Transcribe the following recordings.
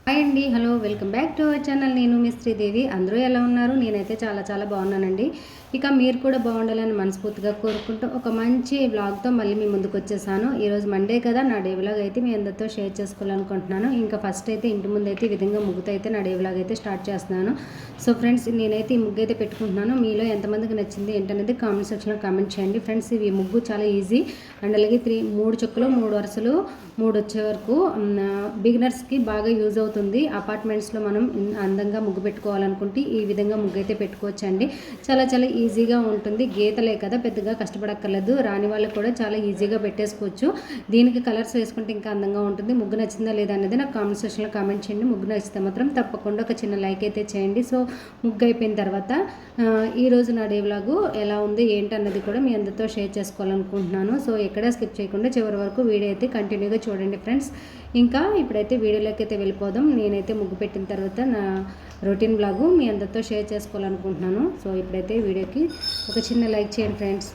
Hi అండి. Hello, welcome back to our channel. నేను మీ శ్రీదేవి. అందరూ ఎలా ఉన్నారు? నేనైతే చాలా బాగున్నానండి. ఇక మీరు కూడా బాగుండాలని మనస్ఫూర్తిగా కోరుకుంటూ ఒక మంచి వ్లాగ్తో మళ్ళీ మీ ముందుకు వచ్చేసాను. ఈరోజు మండే కదా, నా డే వ్లాగ్ అయితే మీ అందరితో షేర్ చేసుకోవాలనుకుంటున్నాను. ఇంకా ఫస్ట్ అయితే ఇంటి ముందు అయితే ఈ విధంగా ముగ్గుతో అయితే నా డే వ్లాగ్ అయితే స్టార్ట్ చేస్తున్నాను. సో ఫ్రెండ్స్, నేనైతే ఈ ముగ్గు అయితే పెట్టుకుంటున్నాను. మీలో ఎంతమందికి నచ్చింది ఏంటనేది కామెంట్ సెక్షన్లో కామెంట్ చేయండి. ఫ్రెండ్స్, ఈ ముగ్గు చాలా ఈజీ అండ్ అలాగే 3 చుక్కలు 3 వరుసలు 3 వచ్చే వరకు బిగినర్స్కి బాగా యూజ్ అవుతుంది. అపార్ట్మెంట్స్లో మనం అందంగా ముగ్గు పెట్టుకోవాలనుకుంటే ఈ విధంగా ముగ్గు అయితే పెట్టుకోవచ్చండి. చాలా ఈజీగా ఉంటుంది. గీతలే కదా, పెద్దగా కష్టపడక్కర్లేదు. రాని వాళ్ళకి కూడా చాలా ఈజీగా పెట్టేసుకోవచ్చు. దీనికి కలర్స్ వేసుకుంటే ఇంకా అందంగా ఉంటుంది. ముగ్గు నచ్చిందా లేదా అనేది నాకు కామెంట్ సెక్షన్లో కామెంట్ చేయండి. ముగ్గు నచ్చితే మాత్రం తప్పకుండా ఒక చిన్న లైక్ అయితే చేయండి. సో ముగ్గు అయిపోయిన తర్వాత ఈరోజు నా డే వ్లాగ్ ఎలా ఉంది ఏంటన్నది కూడా మీ అందరితో షేర్ చేసుకోవాలనుకుంటున్నాను. సో ఎక్కడా స్కిప్ చేయకుండా చివరి వరకు వీడియో అయితే కంటిన్యూగా చూడండి ఫ్రెండ్స్. ఇంకా ఇప్పుడైతే వీడియోలోకి అయితే వెళ్ళిపోదాం. నేనైతే ముగ్గు పెట్టిన తర్వాత నా రొటీన్ బ్లాగు మీ అందరితో షేర్ చేసుకోవాలనుకుంటున్నాను. సో ఇప్పుడైతే వీడియోకి ఒక చిన్న లైక్ చేయండి ఫ్రెండ్స్.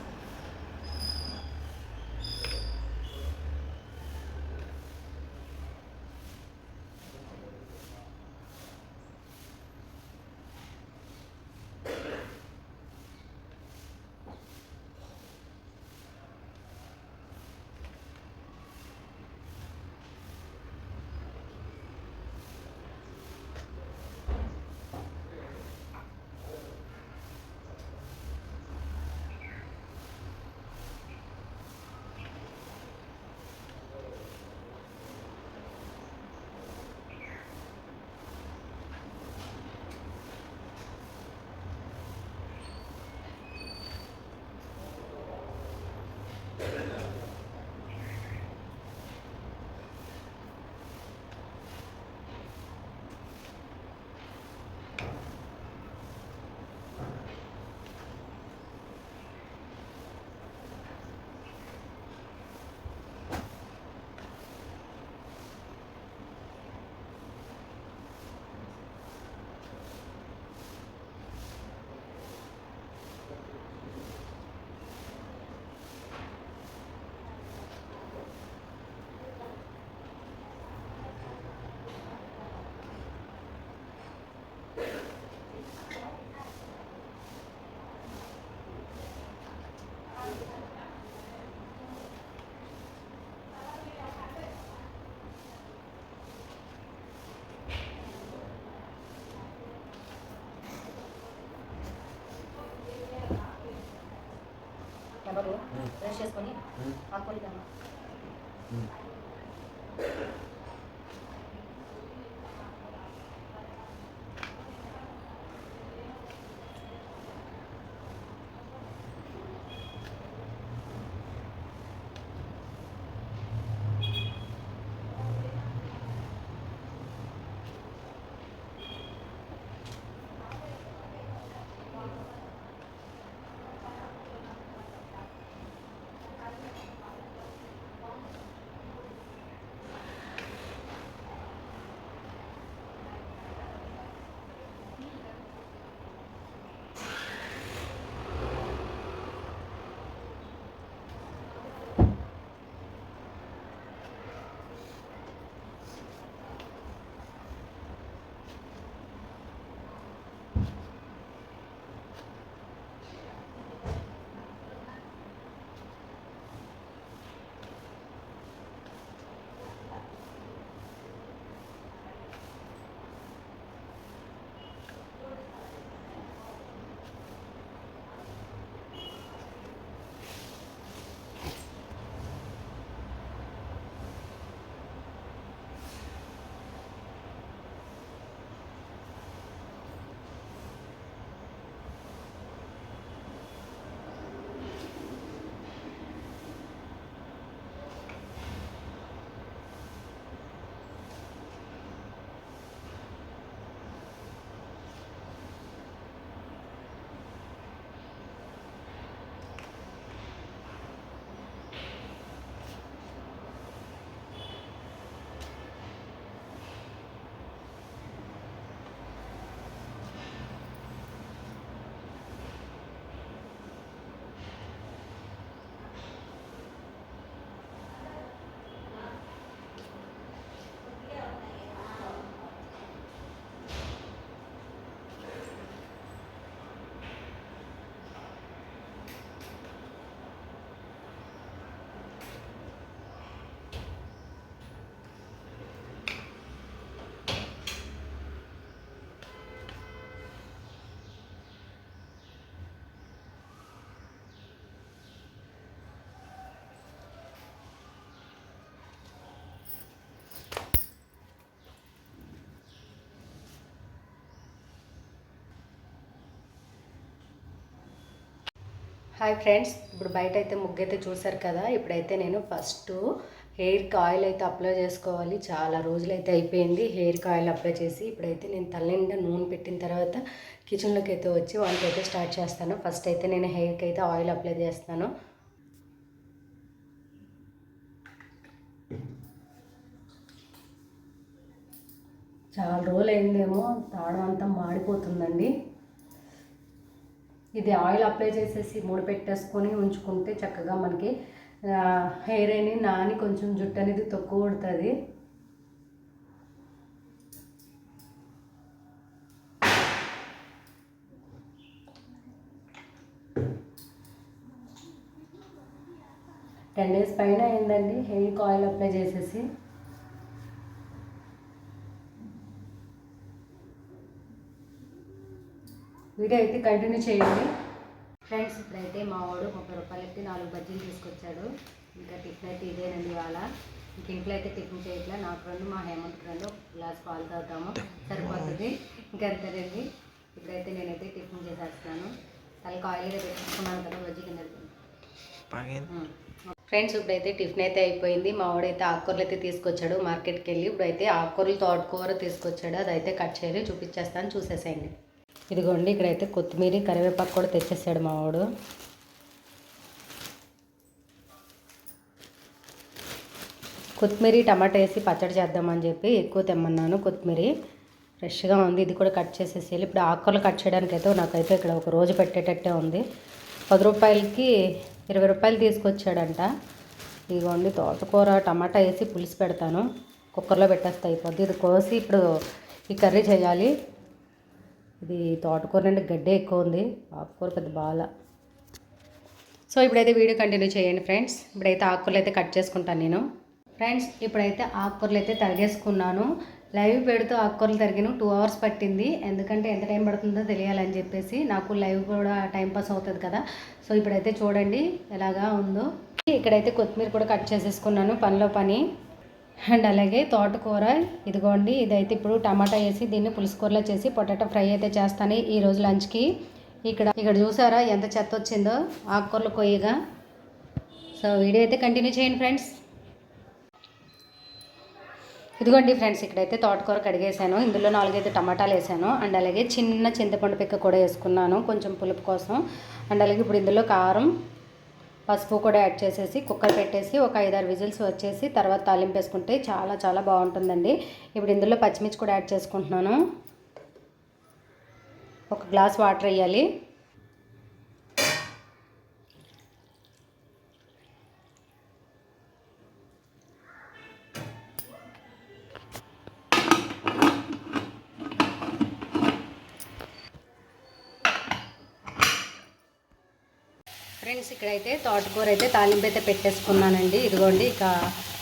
బ్రష్ చేసుకొని ఆకులిద్దామా. హాయ్ ఫ్రెండ్స్, ఇప్పుడు బయట అయితే ముగ్గైతే చూసారు కదా. ఇప్పుడైతే నేను ఫస్ట్ హెయిర్కి ఆయిల్ అయితే అప్లై చేసుకోవాలి. చాలా రోజులైతే అయిపోయింది హెయిర్కి ఆయిల్ అప్లై చేసి. ఇప్పుడైతే నేను తల్లిండా నూనె పెట్టిన తర్వాత కిచెన్లోకి అయితే వచ్చి వంట అయితే స్టార్ట్ చేస్తాను. ఫస్ట్ అయితే నేను హెయిర్కి అయితే ఆయిల్ అప్లై చేస్తాను. చాలా రోజులు అయిందేమో, తాడం అంతా మాడిపోతుందండి. ఇది ఆయిల్ అప్లై చేసేసి మూడు పెట్టేసుకొని ఉంచుకుంటే చక్కగా మనకి హెయిర్ అని నాని కొంచెం జుట్టు అనేది తక్కువ పడుతుంది. టెన్ డేస్ పైన అయిందండి హెయిర్కి ఆయిల్ అప్లై చేసేసి. వీడియో అయితే కంటిన్యూ చేయండి ఫ్రెండ్స్. ఇప్పుడైతే మా వాడు 30 రూపాయలకి 4 బజ్జీలు తీసుకొచ్చాడు. ఇంకా టిఫిన్ అయితే ఇదేనండి ఇవాళ. ఇంక ఇంట్లో అయితే టిఫిన్ చేయట్లే. నాకు 2, మా హేమంత్ 2 గ్లాస్ పాలు తాగుతాము, సరిపోతుంది. ఇంకా అంతేనండి. ఇప్పుడైతే నేనైతే టిఫిన్ చేసేస్తున్నాను. తలకి ఆయిల్ అయితే పెట్టుకున్నాను కదా బజ్జీ కింద. ఫ్రెండ్స్ ఇప్పుడైతే టిఫిన్ అయితే అయిపోయింది. మా వాడైతే ఆకుకూరలు అయితే తీసుకొచ్చాడు మార్కెట్కి వెళ్ళి. ఇప్పుడైతే ఆకుకూరలు తోటకూర తీసుకొచ్చాడు. అదైతే కట్ చేయాలి, చూపించేస్తాను, చూసేసేయండి. ఇదిగోండి ఇక్కడైతే కొత్తిమీర కరివేపాకు కూడా తెచ్చేసాడు మా వాడు. కొత్తిమీర టమాటా వేసి పచ్చడి చేద్దామని చెప్పి ఎక్కువ తెమ్మన్నాను. కొత్తిమీర ఫ్రెష్గా ఉంది. ఇది కూడా కట్ చేసేసేయాలి. ఇప్పుడు ఆకుకూరలు కట్ చేయడానికి అయితే నాకైతే ఇక్కడ ఒక రోజు పెట్టేటట్టే ఉంది. 10 రూపాయలకి 20 రూపాయలు తీసుకొచ్చాడంట. ఇదిగోండి తోటకూర టమాటా వేసి పులుసు పెడతాను. కుక్కర్లో పెట్టేస్తే అయిపోద్ది. ఇది కోసి ఇప్పుడు ఈ కర్రీ చేయాలి. ఇది తోటకూర నుండి గడ్డే ఎక్కువ ఉంది, ఆకుకూర పెద్ద బాల. సో ఇప్పుడైతే వీడియో కంటిన్యూ చేయండి ఫ్రెండ్స్. ఇప్పుడైతే ఆకుకూరలు అయితే కట్ చేసుకుంటాను నేను. ఫ్రెండ్స్ ఇప్పుడైతే ఆకుకూరలు అయితే తరిగేసుకున్నాను. లైవ్ పెడుతూ ఆకుకూరలు తరిగిన 2 అవర్స్ పట్టింది. ఎందుకంటే ఎంత టైం పడుతుందో తెలియాలని చెప్పేసి. నాకు లైవ్ కూడా టైంపాస్ అవుతుంది కదా. సో ఇప్పుడైతే చూడండి ఎలాగా ఉందో. ఇక్కడైతే కొత్తిమీర కూడా కట్ చేసేసుకున్నాను పనిలో పని. అండ్ అలాగే తోటకూర ఇదిగోండి. ఇదైతే ఇప్పుడు టమాటా వేసి దీన్ని పులుసుకూరలో చేసి పొటాటో ఫ్రై అయితే చేస్తాను ఈరోజు లంచ్కి. ఇక్కడ చూసారా ఎంత చెత్త వచ్చిందో ఆకుకూరలు కొయ్యగా. సో వీడియో అయితే కంటిన్యూ చేయండి ఫ్రెండ్స్. ఇదిగోండి ఫ్రెండ్స్ ఇక్కడైతే తోటకూర కడిగేసాను. ఇందులో 4-5 టమాటాలు వేసాను. అండ్ అలాగే చిన్న చింతపండు పిక్క కూడా వేసుకున్నాను కొంచెం పులుపు కోసం. అండ్ అలాగే ఇప్పుడు ఇందులో కారం పసుపు కూడా యాడ్ చేసేసి కుక్కర్ పెట్టేసి ఒక 5-6 విజిల్స్ వచ్చేసి తర్వాత తాలింపు వేసుకుంటే చాలా చాలా బాగుంటుందండి. ఇప్పుడు ఇందులో పచ్చిమిర్చి కూడా యాడ్ చేసుకుంటున్నాను. 1 గ్లాస్ వాటర్ వేయాలి. ఫ్రెండ్స్ ఇక్కడైతే తోటకూర అయితే తాలింపు అయితే పెట్టేసుకున్నానండి. ఇదిగోండి ఇక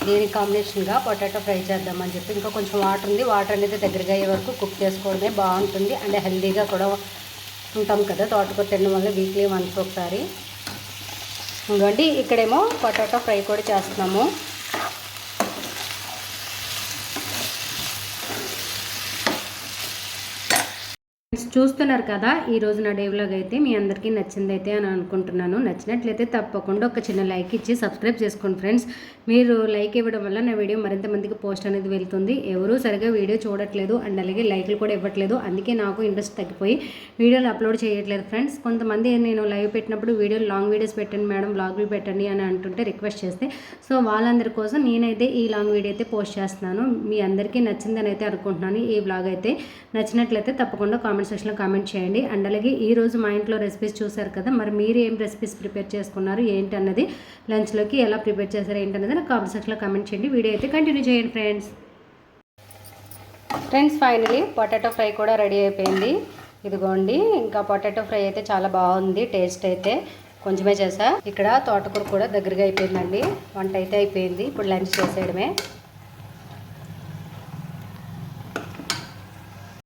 దీనికి కాంబినేషన్గా పొటాటో ఫ్రై చేద్దామని చెప్పి ఇంకా కొంచెం వాటర్ ఉంది. వాటర్ అనేది దగ్గరగా అయ్యే వరకు కుక్ చేసుకోవడమే బాగుంటుంది. అండ్ హెల్తీగా కూడా ఉంటాం కదా తోటకూర తినడం వల్ల వీక్లీ వన్స్ ఒకసారి. ఇదిగోండి ఇక్కడేమో పొటాటో ఫ్రై కూడా చేస్తున్నాము. చూస్తున్నారు కదా ఈరోజు నా డే వ్లాగ్ అయితే మీ అందరికీ నచ్చిందైతే అని అనుకుంటున్నాను. నచ్చినట్లయితే తప్పకుండా ఒక చిన్న లైక్ ఇచ్చి సబ్స్క్రైబ్ చేసుకోండి ఫ్రెండ్స్. మీరు లైక్ ఇవ్వడం వల్ల నా వీడియో మరింత మందికి పోస్ట్ అనేది వెళ్తుంది. ఎవరూ సరిగా వీడియో చూడట్లేదు అండ్ అలాగే లైక్లు కూడా ఇవ్వట్లేదు. అందుకే నాకు ఇంట్రెస్ట్ తగ్గిపోయి వీడియోలు అప్లోడ్ చేయట్లేదు ఫ్రెండ్స్. కొంతమంది నేను లైవ్ పెట్టినప్పుడు వీడియోలు లాంగ్ వీడియోస్ పెట్టండి మేడం, వ్లాగులు పెట్టండి అని అంటుంటే రిక్వెస్ట్ చేస్తే సో వాళ్ళందరి కోసం నేనైతే ఈ లాంగ్ వీడియో అయితే పోస్ట్ చేస్తున్నాను. మీ అందరికీ నచ్చిందని అయితే అనుకుంటున్నాను. ఈ వ్లాగ్ అయితే నచ్చినట్లయితే తప్పకుండా కామెంట్ సెక్షన్లో కామెంట్ చేయండి. అండ్ అలాగే ఈరోజు మా ఇంట్లో రెసిపీస్ చూసారు కదా, మరి మీరు ఏం రెసిపీస్ ప్రిపేర్ చేసుకున్నారు ఏంటి అన్నది, లంచ్లోకి ఎలా ప్రిపేర్ చేశారు ఏంటన్నది నాకు కామెంట్ సెక్షన్లో కామెంట్ చేయండి. వీడియో అయితే కంటిన్యూ చేయండి ఫ్రెండ్స్. ఫైనలీ పొటాటో ఫ్రై కూడా రెడీ అయిపోయింది. ఇదిగోండి ఇంకా పొటాటో ఫ్రై అయితే చాలా బాగుంది. టేస్ట్ అయితే కొంచెమే చేసా. ఇక్కడ తోటకూర కూడా దగ్గరగా అయిపోయిందండి. వంట అయితే అయిపోయింది. ఇప్పుడు లంచ్ చేసేయడమే.